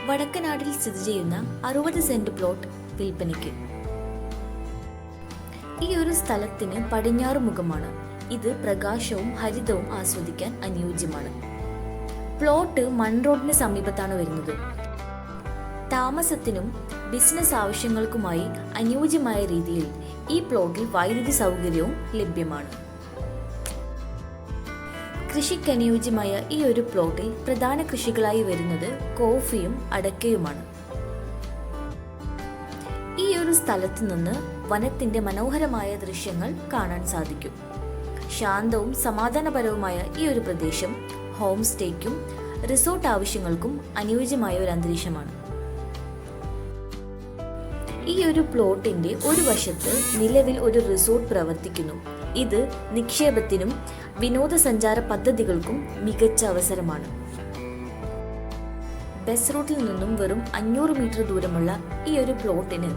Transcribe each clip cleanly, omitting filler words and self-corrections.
വടക്കനാടിൽ സ്ഥിതി ചെയ്യുന്ന 60 saint plot വിൽപ്പനയ്ക്ക്. ഈ ഒരു സ്ഥലത്തിന് പടിഞ്ഞാറ് മുഖമാണ്. ഇത് പ്രകാശവും ഹരിതവും ആസ്വദിക്കാൻ അനുയോജ്യമാണ്. പ്ലോട്ട് മൺ റോഡിന് സമീപത്താണ് വരുന്നത്. താമസത്തിനും ബിസിനസ് ആവശ്യങ്ങൾക്കുമായി അനുയോജ്യമായ രീതിയിൽ ഈ പ്ലോട്ടിൽ വൈദ്യുതി സൗകര്യവും ലഭ്യമാണ്. കൃഷിക്ക് അനുയോജ്യമായ ഈ ഒരു പ്ലോട്ടിൽ പ്രധാന കൃഷികളായി വരുന്നത് കോഫിയും അടക്കയുമാണ്. ഈ ഒരു സ്ഥലത്തു നിന്ന് വനത്തിന്റെ മനോഹരമായ ദൃശ്യങ്ങൾ കാണാൻ സാധിക്കും. ശാന്തവും സമാധാനപരവുമായ ഈ ഒരു പ്രദേശം ഹോം സ്റ്റേക്കും റിസോർട്ട് ആവശ്യങ്ങൾക്കും അനുയോജ്യമായ ഒരു അന്തരീക്ഷമാണ്. ഈ ഒരു പ്ലോട്ടിന്റെ ഒരു വശത്ത് നിലവിൽ ഒരു റിസോർട്ട് പ്രവർത്തിക്കുന്നു. ഇത് നിക്ഷേപത്തിനും വിനോദസഞ്ചാര പദ്ധതികൾക്കും മികച്ച അവസരമാണ്. ബസ് റൂട്ടിൽ നിന്നും വെറും 500 മീറ്റർ ദൂരമുള്ള ഈ ഒരു പ്ലോട്ടിന്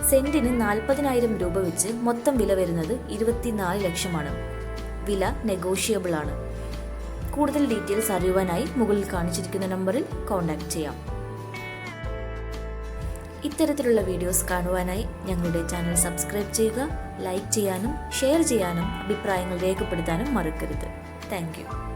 സെന്റിന് 40,000 രൂപ വെച്ച് മൊത്തം വില വരുന്നത് 24 ലക്ഷമാണ്. വില നെഗോഷ്യബിൾ ആണ്. കൂടുതൽ ഡീറ്റെയിൽസ് അറിയുവാനായി മുകളിൽ കാണിച്ചിരിക്കുന്ന നമ്പറിൽ കോൺടാക്ട് ചെയ്യാം. ഇത്തരത്തിലുള്ള വീഡിയോസ് കാണുവാനായി ഞങ്ങളുടെ ചാനൽ സബ്സ്ക്രൈബ് ചെയ്യുക. ലൈക്ക് ചെയ്യാനും ഷെയർ ചെയ്യാനും അഭിപ്രായങ്ങൾ രേഖപ്പെടുത്താനും മറക്കരുത്. Thank you.